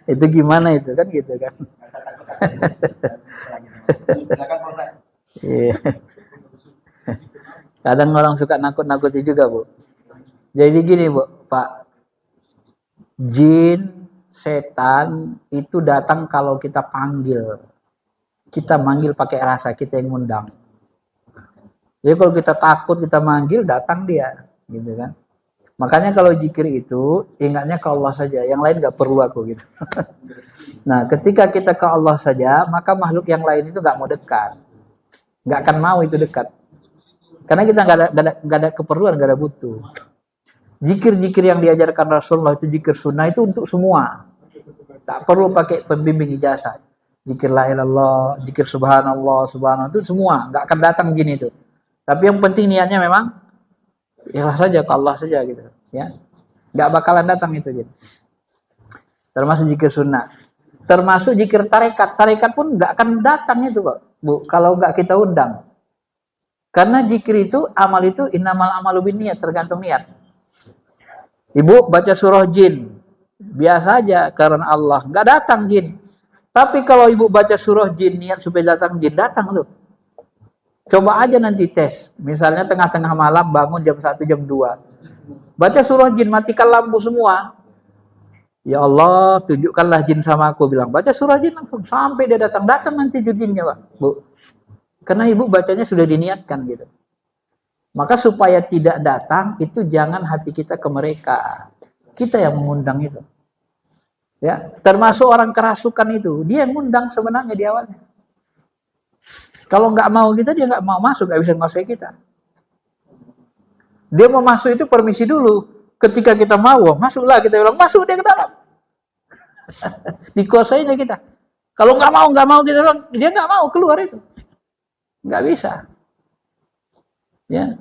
Itu gimana itu kan gitu kan. Iya. Kadang orang suka nakut-nakuti juga, Bu. Jadi gini, Bu, Pak. Jin, setan itu datang kalau kita panggil. Kita manggil pakai rasa, kita yang ngundang. Jadi kalau kita takut, kita manggil, datang dia, gitu kan. Makanya kalau zikir itu ingatnya ke Allah saja, yang lain nggak perlu aku gitu. Nah, ketika kita ke Allah saja, maka makhluk yang lain itu nggak mau dekat, nggak akan mau itu dekat. Karena kita nggak ada keperluan, nggak ada butuh. Zikir-zikir yang diajarkan Rasulullah itu zikir sunnah itu untuk semua. Tak perlu pakai pembimbing ijazah. Zikir la ilallah, zikir subhanallah, subhanallah itu semua, nggak akan datang gini itu. Tapi yang penting niatnya memang ikhlas saja ke Allah saja gitu, ya. Nggak bakalan datang itu gitu. Termasuk zikir sunnah. Termasuk zikir tarekat. Tarekat pun nggak akan datang itu kok, Bu, kalau nggak kita undang. Karena zikir itu, amal itu innamal amalu binniyat, tergantung niat. Ibu baca surah jin, biasa aja karena Allah, nggak datang jin. Tapi kalau ibu baca surah jin niat supaya datang jin, datang tuh. Coba aja nanti tes. Misalnya tengah-tengah malam bangun jam 1, jam 2. Baca surah jin, matikan lampu semua. Ya Allah, tunjukkanlah jin sama aku, bilang. Baca surah jin langsung sampai dia datang. Datang nanti jinnya, Pak, Bu. Karena ibu bacanya sudah diniatkan gitu. Maka supaya tidak datang, itu jangan hati kita ke mereka. Kita yang mengundang itu. Ya, termasuk orang kerasukan itu, dia yang ngundang sebenarnya di awalnya. Kalau nggak mau kita, dia nggak mau masuk, nggak bisa nguasai kita. Dia mau masuk itu permisi dulu. Ketika kita mau, masuklah, kita bilang masuk dia ke dalam. Dikuasainya kita. Kalau nggak mau kita bilang dia nggak mau keluar itu, nggak bisa. Ya,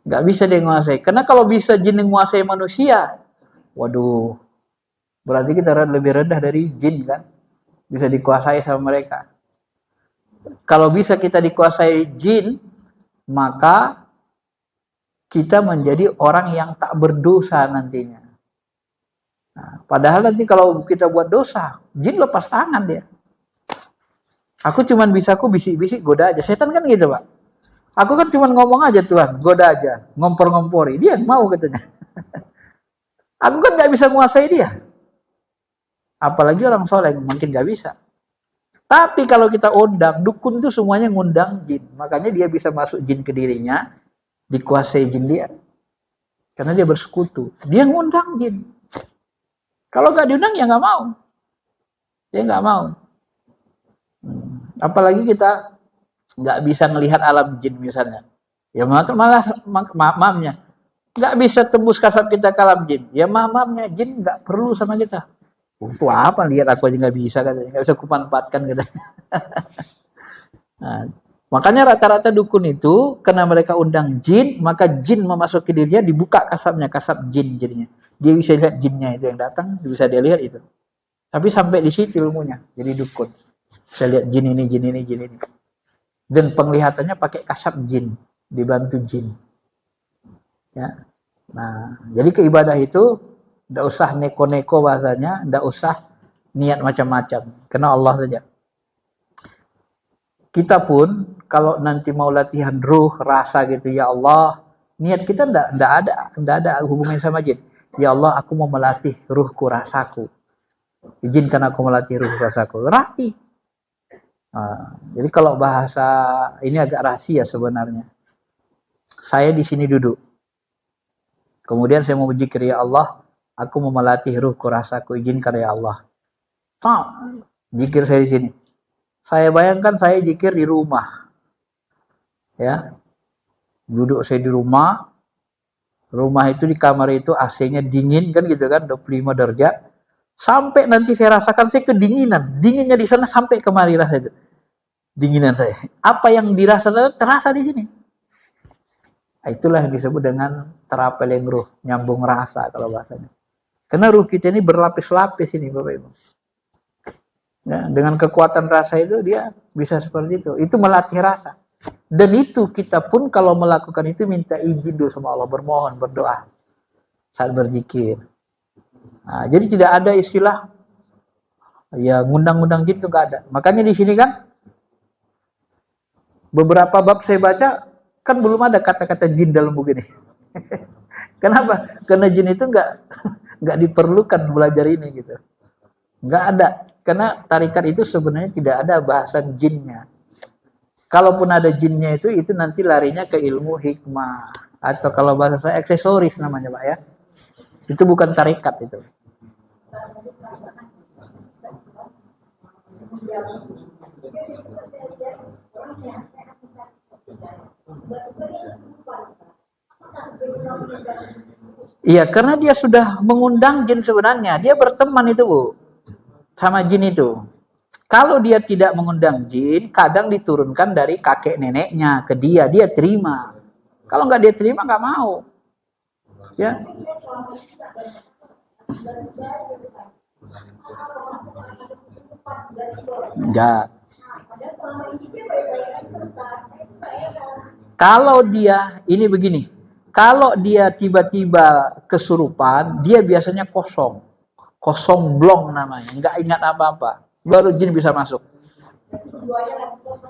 nggak bisa dia nguasai. Karena kalau bisa jin menguasai manusia, waduh. Berarti kita lebih rendah dari jin kan? Bisa dikuasai sama mereka. Kalau bisa kita dikuasai jin, maka kita menjadi orang yang tak berdosa nantinya. Nah, padahal nanti kalau kita buat dosa, jin lepas tangan dia. Aku cuman bisa aku bisik-bisik, goda aja. Setan kan gitu, Pak. Aku kan cuman ngomong aja, Tuhan, goda aja, ngompor-ngompori. Dia mau katanya. Aku kan nggak bisa menguasai dia. Apalagi orang soleh, mungkin nggak bisa. Tapi kalau kita undang, dukun itu semuanya ngundang jin. Makanya dia bisa masuk jin ke dirinya, dikuasai jin dia. Karena dia bersekutu. Dia ngundang jin. Kalau nggak diundang, ya nggak mau. Dia nggak mau. Apalagi kita nggak bisa melihat alam jin misalnya. Ya malah maafnya. Nggak bisa tembus kasab kita ke alam jin. Ya maafnya, jin nggak perlu sama kita. Untuk apa lihat aku aja nggak bisa katanya, nggak bisa kumanfaatkan katanya. Nah, makanya rata-rata dukun itu karena mereka undang jin, maka jin memasuki dirinya, dibuka kasabnya, kasab jin jadinya. Dia bisa lihat jinnya itu yang datang, bisa dia lihat itu. Tapi sampai di situ ilmunya, jadi dukun. Bisa lihat jin ini, jin ini, jin ini. Dan penglihatannya pakai kasab jin, dibantu jin. Ya. Nah, jadi keibadah itu tidak usah neko-neko bahasanya, tidak usah niat macam-macam, karena Allah saja. Kita pun kalau nanti mau latihan ruh, rasa gitu, ya Allah, niat kita tidak ada hubungannya sama jin. Ya Allah, aku mau melatih ruhku, rasaku. Izinkan aku melatih ruh, rasaku. Latih. Nah, jadi kalau bahasa ini agak rahasia sebenarnya. Saya di sini duduk. Kemudian saya mau berzikir, ya Allah, aku mau melatih ruhku, rasaku, izinkan ya Allah. Zikir saya di sini. Saya bayangkan saya zikir di rumah. Ya. Duduk saya di rumah. Rumah itu di kamar itu AC-nya dingin kan gitu kan, 25 derajat. Sampai nanti saya rasakan saya kedinginan. Dinginnya di sana sampai kemari rasa itu. Dinginan saya. Apa yang dirasa terasa di sini. Itulah yang disebut dengan terapeleng ruh, nyambung rasa kalau bahasanya. Karena ruh kita ini berlapis-lapis ini, Bapak Ibu. Ya, dengan kekuatan rasa itu dia bisa seperti itu. Itu melatih rasa. Dan itu kita pun kalau melakukan itu minta izin dulu sama Allah, bermohon, berdoa saat berzikir. Nah, jadi tidak ada istilah ya ngundang-ngundang jin itu nggak ada. Makanya di sini kan beberapa bab saya baca kan belum ada kata-kata jin dalam buku ini. Kenapa? Karena jin itu nggak diperlukan belajar ini gitu. Nggak ada. Karena tarikat itu sebenarnya tidak ada bahasan jinnya. Kalaupun ada jinnya itu nanti larinya ke ilmu hikmah. Atau kalau bahasa saya aksesoris namanya Pak ya. Itu bukan tarikat itu. Iya, karena dia sudah mengundang jin sebenarnya. Dia berteman itu, Bu. Sama jin itu. Kalau dia tidak mengundang jin, kadang diturunkan dari kakek neneknya ke dia. Dia terima. Kalau nggak dia terima, nggak mau. Ya. Enggak. Kalau dia, ini begini. Kalau dia tiba-tiba kesurupan, dia biasanya kosong. Kosong blong namanya. Nggak ingat apa-apa. Baru jin bisa masuk.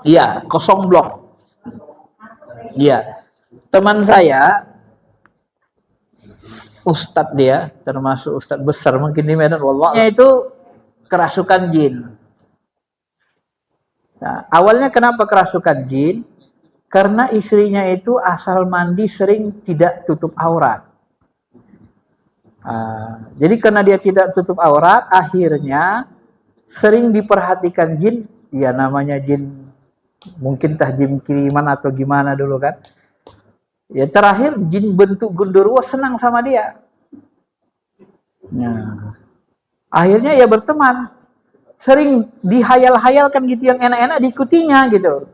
Iya, kosong blong. Iya. Teman saya, ustadz dia, termasuk ustadz besar mungkin di Medan, wallahnya itu kerasukan jin. Nah, awalnya kenapa kerasukan jin? Karena istrinya itu asal mandi sering tidak tutup aurat. Jadi karena dia tidak tutup aurat, akhirnya sering diperhatikan jin. Ya namanya jin, mungkin jin kiriman atau gimana dulu kan. Ya terakhir jin bentuk gundurwo senang sama dia. Nah, akhirnya ya berteman. Sering dihayal-hayalkan gitu yang enak-enak diikutinya gitu.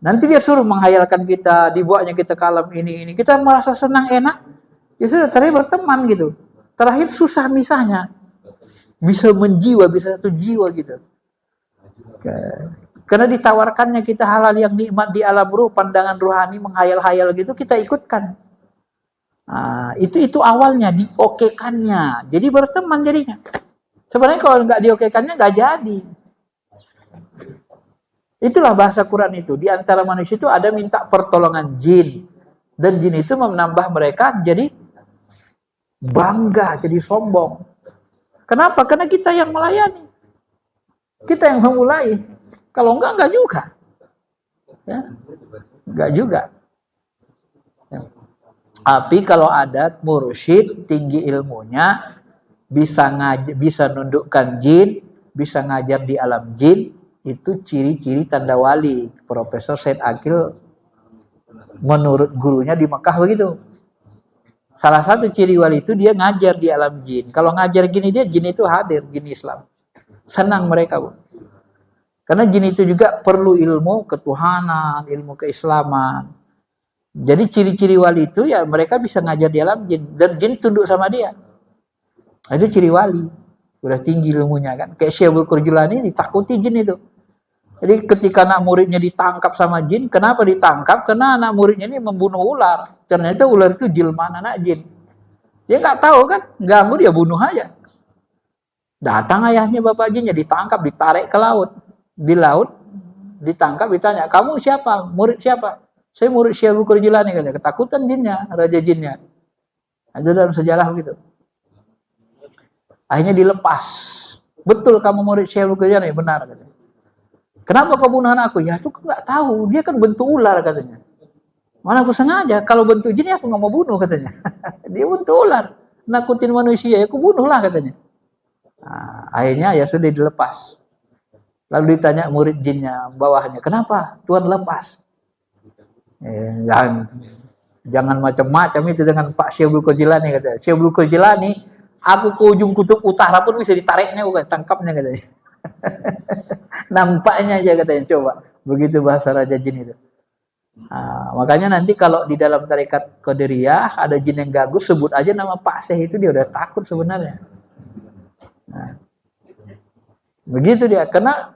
Nanti dia suruh menghayalkan kita, dibuatnya kita ke alam ini. Kita merasa senang, enak. Ya sudah, terakhir berteman gitu. Terakhir susah misahnya. Bisa menjiwa, bisa satu jiwa gitu. Karena ditawarkannya kita hal-hal yang nikmat di alam ruh, pandangan ruhani, menghayal-hayal gitu, kita ikutkan. Nah, itu awalnya, diokekannya. Jadi berteman jadinya. Sebenarnya kalau nggak diokekannya, nggak jadi. Itulah bahasa Quran itu. Di antara manusia itu ada minta pertolongan jin. Dan jin itu menambah mereka jadi bangga, jadi sombong. Kenapa? Karena kita yang melayani. Kita yang memulai. Kalau enggak juga. Ya. Enggak juga. Ya. Tapi kalau ada mursyid, tinggi ilmunya, bisa nundukkan jin, bisa ngajar di alam jin, itu ciri-ciri tanda wali. Profesor Said Akil menurut gurunya di Mekah begitu. Salah satu ciri wali itu dia ngajar di alam jin. Kalau ngajar gini dia jin itu hadir, jin Islam. Senang mereka, Bu. Karena jin itu juga perlu ilmu ketuhanan, ilmu keislaman. Jadi ciri-ciri wali itu ya mereka bisa ngajar di alam jin dan jin tunduk sama dia. Itu ciri wali. Udah tinggi ilmunya kan. Kayak Syekh Abdul Qadir Jilani ditakuti jin itu. Jadi ketika anak muridnya ditangkap sama jin, kenapa ditangkap? Karena anak muridnya ini membunuh ular. Ternyata ular itu jilman anak jin. Dia nggak tahu kan, ganggu dia bunuh aja. Datang ayahnya bapak jinnya, ditangkap, ditarik ke laut. Di laut, ditangkap, ditanya, kamu siapa? Murid siapa? Saya murid Syekh Abdul Qadir Jilani. Ketakutan jinnya, raja jinnya. Itu dalam sejarah begitu. Akhirnya dilepas. Betul kamu murid Syekh Abdul Qadir Jilani? Benar katanya. Kenapa kau bunuh anakku? Ya itu nggak tahu. Dia kan bentuk ular katanya. Mana aku sengaja. Kalau bentuk jin aku nggak mau bunuh katanya. Dia bentuk ular. Nakutin manusia. Ya aku bunuhlah katanya. Nah, akhirnya ya sudah dilepas. Lalu ditanya murid jinnya bawahnya. Kenapa Tuhan lepas? Jangan macam-macam itu dengan Pak Syekh Abdul Qadir Jilani katanya. Syekh Abdul Qadir Jilani, aku ke ujung kutub utara pun bisa ditariknya, bukan tangkapnya katanya. Nampaknya aja katanya, coba. Begitu bahasa Raja Jin itu. Nah, makanya nanti kalau di dalam tarekat Qadiriyah ada jin yang ganggu, sebut aja nama Pak Syekh itu, dia udah takut sebenarnya. Nah, begitu dia. Karena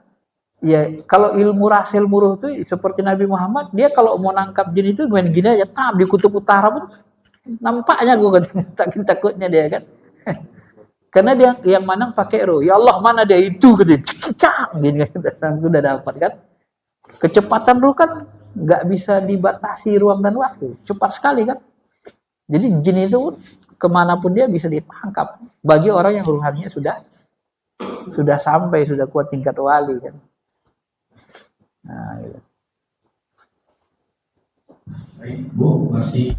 ya kalau ilmu rasil muruh itu seperti Nabi Muhammad, dia kalau mau nangkap jin itu main gini aja, di kutub utara pun nampaknya gue katanya, takutnya dia kan. Karena dia yang mana pakai ruh. Ya Allah, mana dia itu gitu. Gini kan sudah dapat kan. Kecepatan ruh kan nggak bisa dibatasi ruang dan waktu. Cepat sekali kan. Jadi jin itu kemanapun dia bisa ditangkap. Bagi orang yang ruhannya sudah sampai, sudah kuat tingkat wali kan. Nah, gitu. Baik, Bu, masih